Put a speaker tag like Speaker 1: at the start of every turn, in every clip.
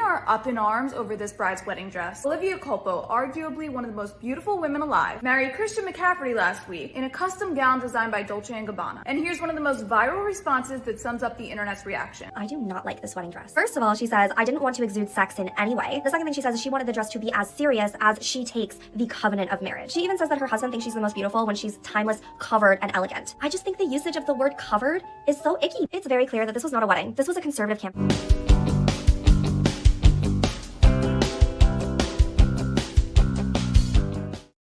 Speaker 1: are up in arms over this bride's wedding dress. Olivia Culpo, arguably one of the most beautiful women alive, married Christian McCaffrey last week in a custom gown designed by Dolce and Gabbana. And here's one of the most viral responses that sums up the internet's reaction.
Speaker 2: I do not like this wedding dress. First of all, she says, I didn't want to exude sex in any way. The second thing she says is she wanted the dress to be as serious as she takes the covenant of marriage. She even says that her husband thinks she's the most beautiful when she's timeless, covered, and elegant. I just think the usage of the word covered is so icky. It's very clear that this was not a wedding. This was a conservative campaign.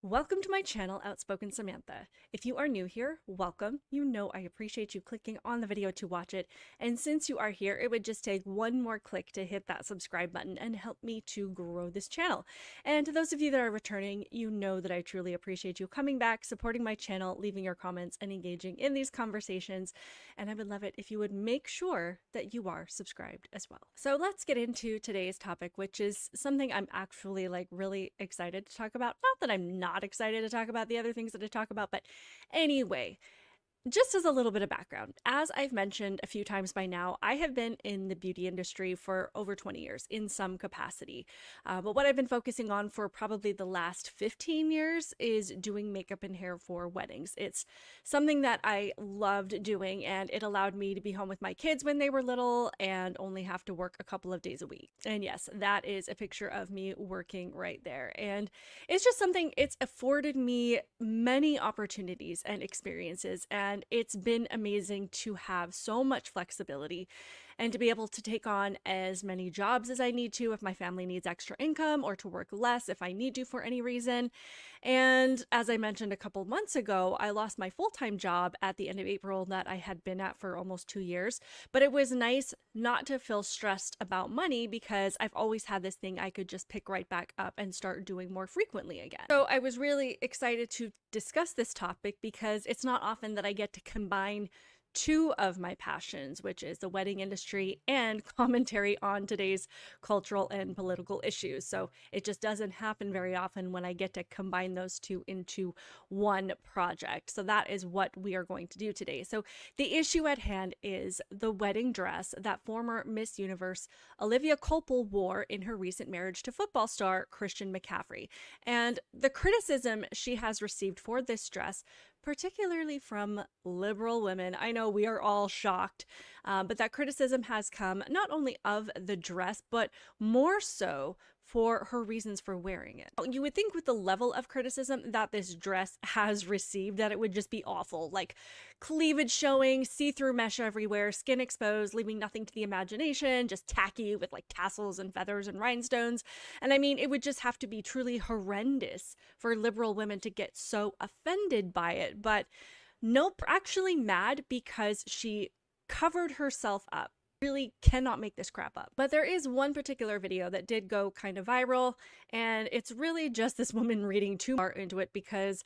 Speaker 3: Welcome to my channel, Outspoken Samantha. If you are new here, welcome. You know I appreciate you clicking on the video to watch it, and since you are here, it would just take one more click to hit that subscribe button and help me to grow this channel. And to those of you that are returning, you know that I truly appreciate you coming back, supporting my channel, leaving your comments, and engaging in these conversations, and I would love it if you would make sure that you are subscribed as well. So let's get into today's topic, which is something I'm actually really excited to talk about. Not that I'm not excited to talk about the other things that I talk about, but anyway, just as a little bit of background, as I've mentioned a few times by now, I have been in the beauty industry for over 20 years in some capacity. But what I've been focusing on for probably the last 15 years is doing makeup and hair for weddings. It's something that I loved doing, and it allowed me to be home with my kids when they were little and only have to work a couple of days a week. And yes, that is a picture of me working right there. And it's just something, it's afforded me many opportunities and experiences, and it's been amazing to have so much flexibility and to be able to take on as many jobs as I need to if my family needs extra income, or to work less if I need to for any reason. And as I mentioned a couple months ago, I lost my full-time job at the end of April that I had been at for almost 2 years, but it was nice not to feel stressed about money because I've always had this thing I could just pick right back up and start doing more frequently again. So I was really excited to discuss this topic because it's not often that I get to combine two of my passions, which is the wedding industry and commentary on today's cultural and political issues. So it just doesn't happen very often when I get to combine those two into one project. So that is what we are going to do today. So the issue at hand is the wedding dress that former Miss Universe Olivia Culpo wore in her recent marriage to football star Christian McCaffrey. And the criticism she has received for this dress, particularly from liberal women. I know we are all shocked, but that criticism has come not only of the dress, but more so for her reasons for wearing it. You would think with the level of criticism that this dress has received that it would just be awful, like cleavage showing, see-through mesh everywhere, skin exposed, leaving nothing to the imagination, just tacky with like tassels and feathers and rhinestones. And I mean, it would just have to be truly horrendous for liberal women to get so offended by it. But nope, actually mad because she covered herself up. Really cannot make this crap up. But there is one particular video that did go kind of viral, and it's really just this woman reading too far into it because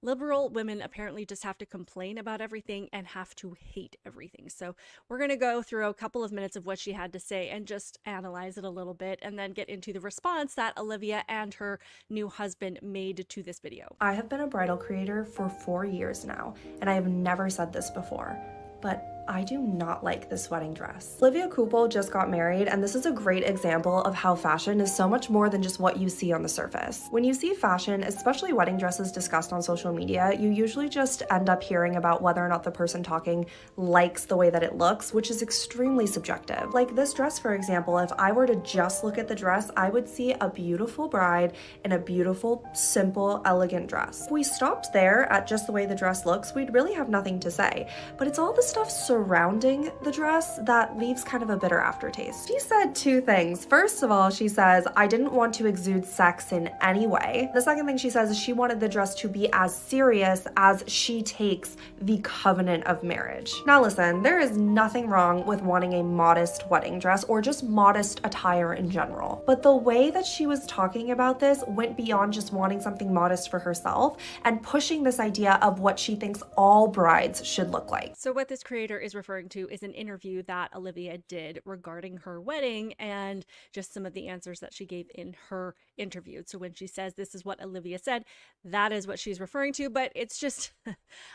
Speaker 3: liberal women apparently just have to complain about everything and have to hate everything. So we're going to go through a couple of minutes of what she had to say and just analyze it a little bit, and then get into the response that Olivia and her new husband made to this video.
Speaker 4: I have been a bridal creator for 4 years now, and I have never said this before, but I do not like this wedding dress. Olivia Culpo just got married, and this is a great example of how fashion is so much more than just what you see on the surface. When you see fashion, especially wedding dresses discussed on social media, you usually just end up hearing about whether or not the person talking likes the way that it looks, which is extremely subjective. Like this dress, for example, if I were to just look at the dress, I would see a beautiful bride in a beautiful, simple, elegant dress. If we stopped there at just the way the dress looks, we'd really have nothing to say. But it's all the stuff surrounding the dress that leaves kind of a bitter aftertaste. She said two things. First of all, she says, I didn't want to exude sex in any way. The second thing she says is she wanted the dress to be as serious as she takes the covenant of marriage. Now listen, there is nothing wrong with wanting a modest wedding dress or just modest attire in general. But the way that she was talking about this went beyond just wanting something modest for herself and pushing this idea of what she thinks all brides should look like.
Speaker 3: So what this creator is referring to is an interview that Olivia did regarding her wedding and just some of the answers that she gave in her interview. So when she says this is what Olivia said, that is what she's referring to. But it's just,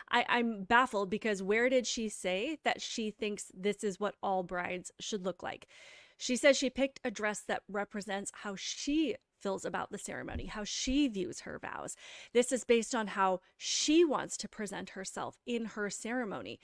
Speaker 3: I'm baffled because where did she say that she thinks this is what all brides should look like? She says she picked a dress that represents how she feels about the ceremony, how she views her vows. This is based on how she wants to present herself in her ceremony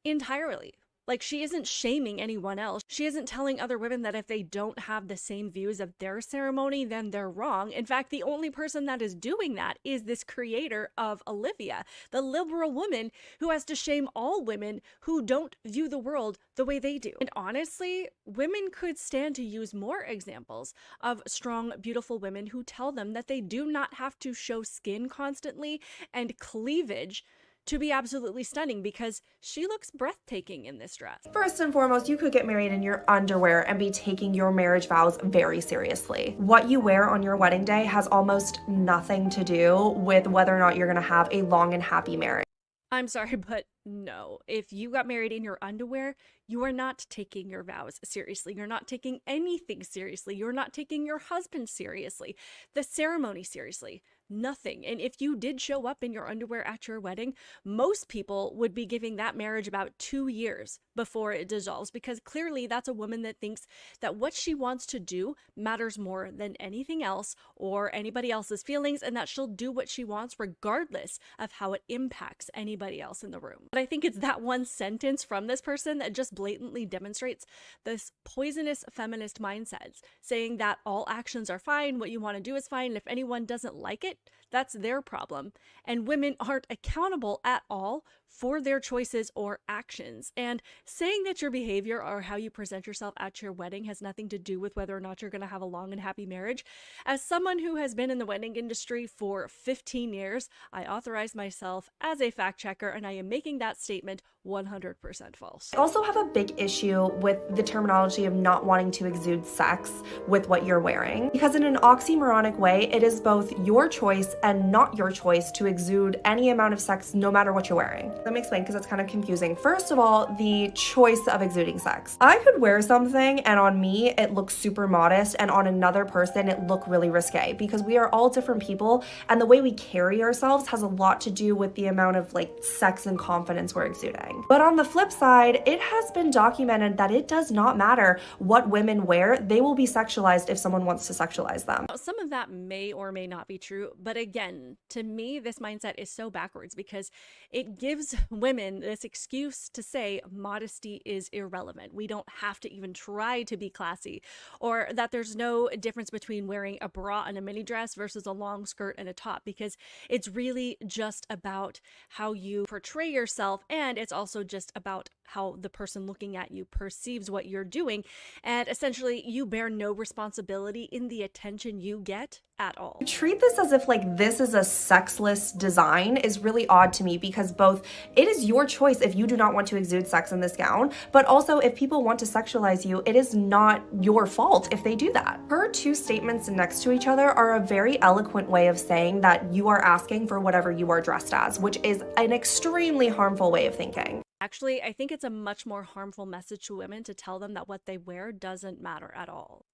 Speaker 3: entirely. Like, she isn't shaming anyone else. She isn't telling other women that if they don't have the same views of their ceremony, then they're wrong. In fact, the only person that is doing that is this creator of Olivia, the liberal woman who has to shame all women who don't view the world the way they do. And honestly, women could stand to use more examples of strong, beautiful women who tell them that they do not have to show skin constantly and cleavage to be absolutely stunning, because she looks breathtaking in this dress.
Speaker 4: First and foremost, you could get married in your underwear and be taking your marriage vows very seriously. What you wear on your wedding day has almost nothing to do with whether or not you're gonna have a long and happy marriage.
Speaker 3: I'm sorry, but no. If you got married in your underwear, you are not taking your vows seriously. You're not taking anything seriously. You're not taking your husband seriously, the ceremony seriously. Nothing. And if you did show up in your underwear at your wedding, most people would be giving that marriage about 2 years before it dissolves, because clearly that's a woman that thinks that what she wants to do matters more than anything else or anybody else's feelings, and that she'll do what she wants regardless of how it impacts anybody else in the room. But I think it's that one sentence from this person that just blatantly demonstrates this poisonous feminist mindset, saying that all actions are fine, what you want to do is fine, and if anyone doesn't like it, that's their problem. And women aren't accountable at all for their choices or actions. And saying that your behavior or how you present yourself at your wedding has nothing to do with whether or not you're going to have a long and happy marriage. As someone who has been in the wedding industry for 15 years, I authorize myself as a fact checker, and I am making that statement 100% false.
Speaker 4: I also have a big issue with the terminology of not wanting to exude sex with what you're wearing, because in an oxymoronic way, it is both your choice and not your choice to exude any amount of sex no matter what you're wearing. Let me explain, because it's kind of confusing. First of all, the choice of exuding sex. I could wear something and on me it looks super modest, and on another person it look really risque, because we are all different people, and the way we carry ourselves has a lot to do with the amount of like sex and confidence we're exuding. But on the flip side, it has been documented that it does not matter what women wear, they will be sexualized if someone wants to sexualize them.
Speaker 3: Some of that may or may not be true, but again, to me, this mindset is so backwards, because it gives women this excuse to say modesty is irrelevant. We don't have to even try to be classy, or that there's no difference between wearing a bra and a mini dress versus a long skirt and a top, because it's really just about how you portray yourself, and it's also just about how the person looking at you perceives what you're doing, and essentially you bear no responsibility in the attention you get at all.
Speaker 4: Treat this as if like this is a sexless design is really odd to me, because both it is your choice if you do not want to exude sex in this gown, but also if people want to sexualize you, it is not your fault if they do that. Her two statements next to each other are a very eloquent way of saying that you are asking for whatever you are dressed as, which is an extremely harmful way of thinking.
Speaker 3: Actually, I think it's a much more harmful message to women to tell them that what they wear doesn't matter at all.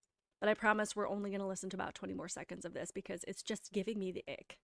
Speaker 3: But I promise we're only going to listen to about 20 more seconds of this, because it's just giving me the ick.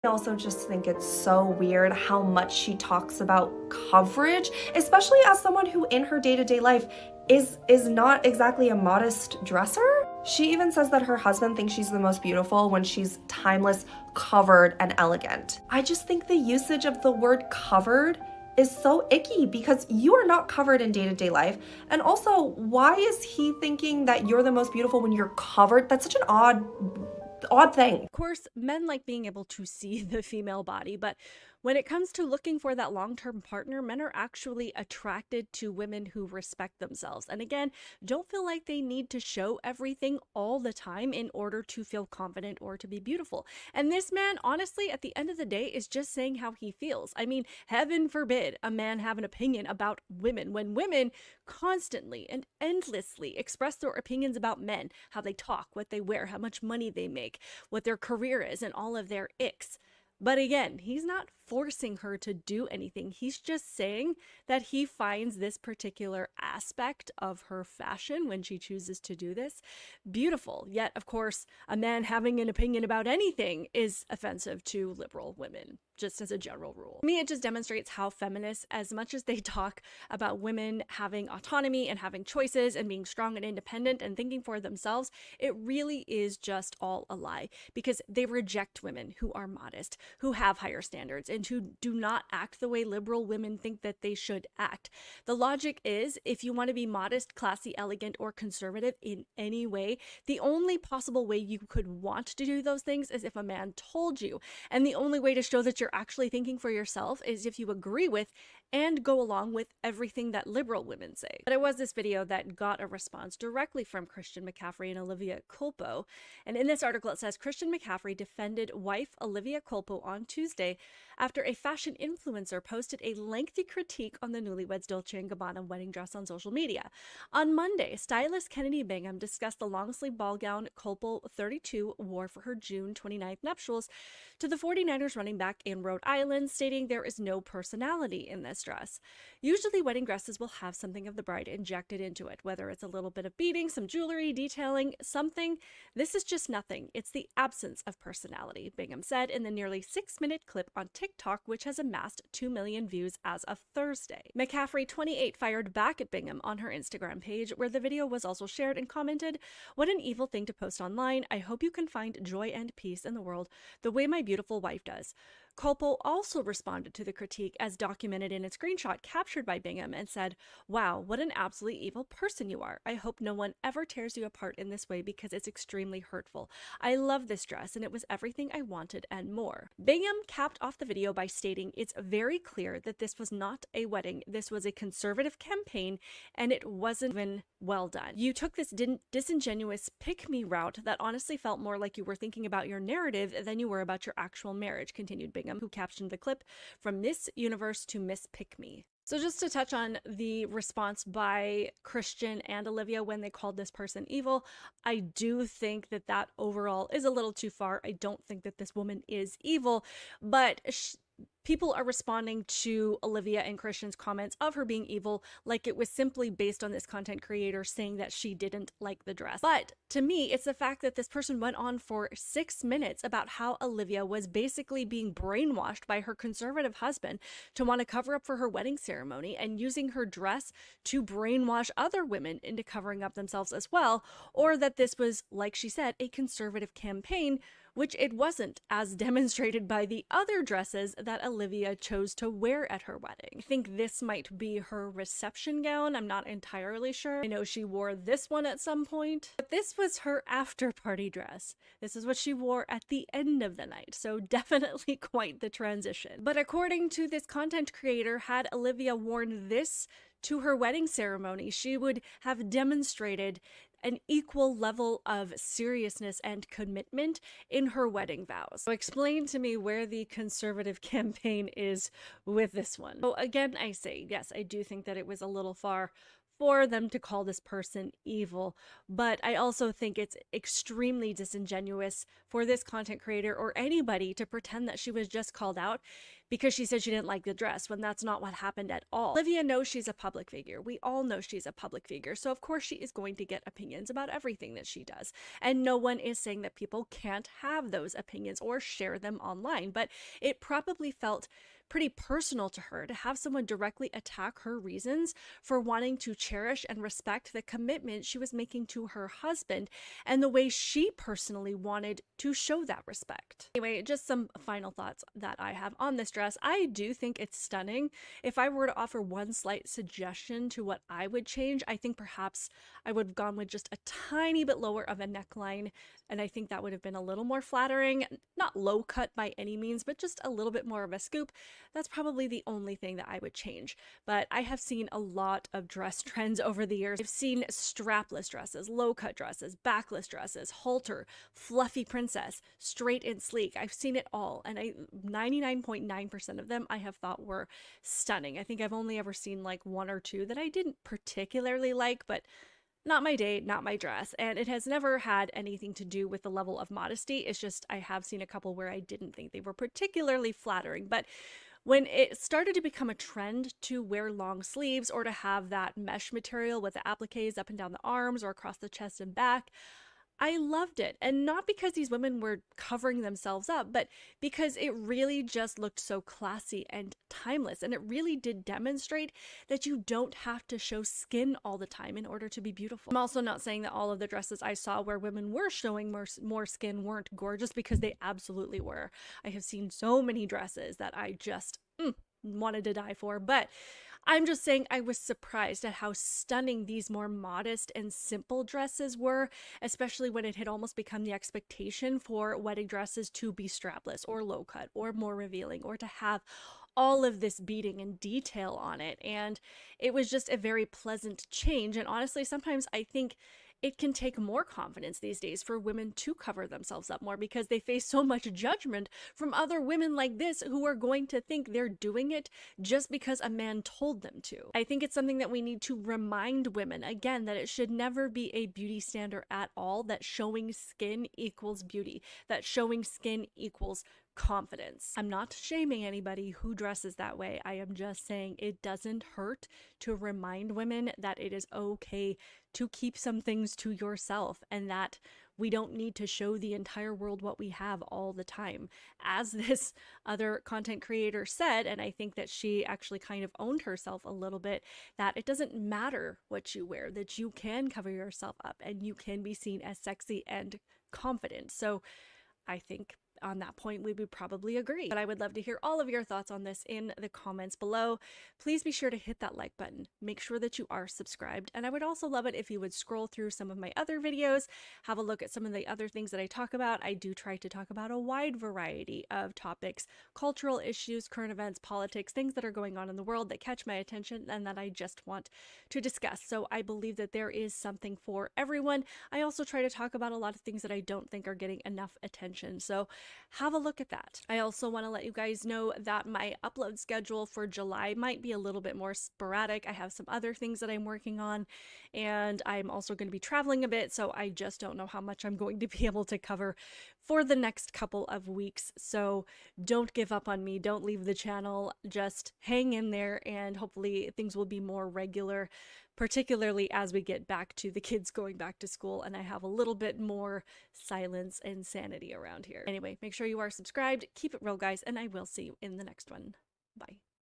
Speaker 4: I also just think it's so weird how much she talks about coverage, especially as someone who in her day-to-day life is not exactly a modest dresser. She even says that her husband thinks she's the most beautiful when she's timeless, covered, and elegant. I just think the usage of the word covered is so icky, because you are not covered in day-to-day life. And also, why is he thinking that you're the most beautiful when you're covered? That's such an odd thing.
Speaker 3: Of course, men like being able to see the female body, but when it comes to looking for that long-term partner, men are actually attracted to women who respect themselves. And again, don't feel like they need to show everything all the time in order to feel confident or to be beautiful. And this man, honestly, at the end of the day, is just saying how he feels. I mean, heaven forbid a man have an opinion about women, when women constantly and endlessly express their opinions about men, how they talk, what they wear, how much money they make, what their career is, and all of their icks. But again, he's not forcing her to do anything. He's just saying that he finds this particular aspect of her fashion, when she chooses to do this, beautiful. Yet, of course, a man having an opinion about anything is offensive to liberal women. just as a general rule. To me, it just demonstrates how feminists, as much as they talk about women having autonomy and having choices and being strong and independent and thinking for themselves, it really is just all a lie, because they reject women who are modest, who have higher standards, and who do not act the way liberal women think that they should act. The logic is, if you want to be modest, classy, elegant, or conservative in any way, the only possible way you could want to do those things is if a man told you. And the only way to show that you're actually thinking for yourself is if you agree with and go along with everything that liberal women say. But it was this video that got a response directly from Christian McCaffrey and Olivia Culpo. And in this article, it says Christian McCaffrey defended wife Olivia Culpo on Tuesday after a fashion influencer posted a lengthy critique on the newlyweds' Dolce and Gabbana wedding dress on social media. On Monday, stylist Kennedy Bingham discussed the long-sleeve ball gown Culpo, 32, wore for her June 29th nuptials to the 49ers running back in Rhode Island, stating there is no personality in this dress. Usually wedding dresses will have something of the bride injected into it, whether it's a little bit of beading, some jewelry, detailing, something. This is just nothing. It's the absence of personality, Bingham said in the nearly 6-minute clip on TikTok, which has amassed 2 million views as of Thursday. McCaffrey, 28, fired back at Bingham on her Instagram page, where the video was also shared, and commented, "What an evil thing to post online. I hope you can find joy and peace in the world the way my beautiful wife does." Culpo also responded to the critique as documented in a screenshot captured by Bingham and said, "Wow, what an absolutely evil person you are. I hope no one ever tears you apart in this way because it's extremely hurtful. I love this dress and it was everything I wanted and more." Bingham capped off the video by stating, "It's very clear that this was not a wedding. This was a conservative campaign and it wasn't even well done. You took this disingenuous pick-me route that honestly felt more like you were thinking about your narrative than you were about your actual marriage," continued Bingham, who captioned the clip, "From Miss Universe to Miss Pick Me." So just to touch on the response by Christian and Olivia when they called this person evil, I do think that that overall is a little too far. I don't think that this woman is evil, but people are responding to Olivia and Christian's comments of her being evil like it was simply based on this content creator saying that she didn't like the dress. But to me, it's the fact that this person went on for 6 minutes about how Olivia was basically being brainwashed by her conservative husband to want to cover up for her wedding ceremony and using her dress to brainwash other women into covering up themselves as well, or that this was, like she said, a conservative campaign, which it wasn't, as demonstrated by the other dresses that Olivia chose to wear at her wedding. I think this might be her reception gown. I'm not entirely sure. I know she wore this one at some point, but this was her after party dress. This is what she wore at the end of the night, so definitely quite the transition. But according to this content creator, had Olivia worn this to her wedding ceremony, she would have demonstrated an equal level of seriousness and commitment in her wedding vows. So explain to me where the conservative campaign is with this one. So again, I say, yes, I do think that it was a little far for them to call this person evil, but I also think it's extremely disingenuous for this content creator or anybody to pretend that she was just called out because she said she didn't like the dress, when that's not what happened at all. Olivia knows she's a public figure. We all know she's a public figure, so of course she is going to get opinions about everything that she does, and no one is saying that people can't have those opinions or share them online, but it probably felt pretty personal to her to have someone directly attack her reasons for wanting to cherish and respect the commitment she was making to her husband and the way she personally wanted to show that respect. Anyway, just some final thoughts that I have on this dress. I do think it's stunning. If I were to offer one slight suggestion to what I would change, I think perhaps I would have gone with just a tiny bit lower of a neckline, and I think that would have been a little more flattering. Not low cut by any means, but just a little bit more of a scoop. That's probably the only thing that I would change. But I have seen a lot of dress trends over the years. I've seen strapless dresses, low cut dresses, backless dresses, halter, fluffy princess, straight and sleek. I've seen it all, and 99.9% of them I have thought were stunning. I think I've only ever seen like one or two that I didn't particularly like, but not my day, not my dress. And it has never had anything to do with the level of modesty. It's just I have seen a couple where I didn't think they were particularly flattering. But when it started to become a trend to wear long sleeves or to have that mesh material with the appliques up and down the arms or across the chest and back, I loved it. And not because these women were covering themselves up, but because it really just looked so classy and timeless. And it really did demonstrate that you don't have to show skin all the time in order to be beautiful. I'm also not saying that all of the dresses I saw where women were showing more skin weren't gorgeous, because they absolutely were. I have seen so many dresses that I just wanted to die for, but I'm just saying I was surprised at how stunning these more modest and simple dresses were, especially when it had almost become the expectation for wedding dresses to be strapless or low cut or more revealing, or to have all of this beading and detail on it. And it was just a very pleasant change. And honestly, sometimes I think it can take more confidence these days for women to cover themselves up more, because they face so much judgment from other women like this who are going to think they're doing it just because a man told them to. I think it's something that we need to remind women again, that it should never be a beauty standard at all, that showing skin equals beauty, that showing skin equals confidence. I'm not shaming anybody who dresses that way. I am just saying it doesn't hurt to remind women that it is okay to keep some things to yourself, and that we don't need to show the entire world what we have all the time. As this other content creator said, and I think that she actually kind of owned herself a little bit, that it doesn't matter what you wear, that you can cover yourself up and you can be seen as sexy and confident. So I think on that point we would probably agree. But I would love to hear all of your thoughts on this in the comments below. Please be sure to hit that like button. Make sure that you are subscribed. And I would also love it if you would scroll through some of my other videos, have a look at some of the other things that I talk about. I do try to talk about a wide variety of topics, cultural issues, current events, politics, things that are going on in the world that catch my attention and that I just want to discuss. So I believe that there is something for everyone. I also try to talk about a lot of things that I don't think are getting enough attention. So have a look at that. I also want to let you guys know that my upload schedule for July might be a little bit more sporadic. I have some other things that I'm working on, and I'm also going to be traveling a bit, so I just don't know how much I'm going to be able to cover for the next couple of weeks. So don't give up on me. Don't leave the channel. Just hang in there, and hopefully things will be more regular, particularly as we get back to the kids going back to school and I have a little bit more silence and sanity around here. Anyway, make sure you are subscribed. Keep it real, guys, and I will see you in the next one. Bye.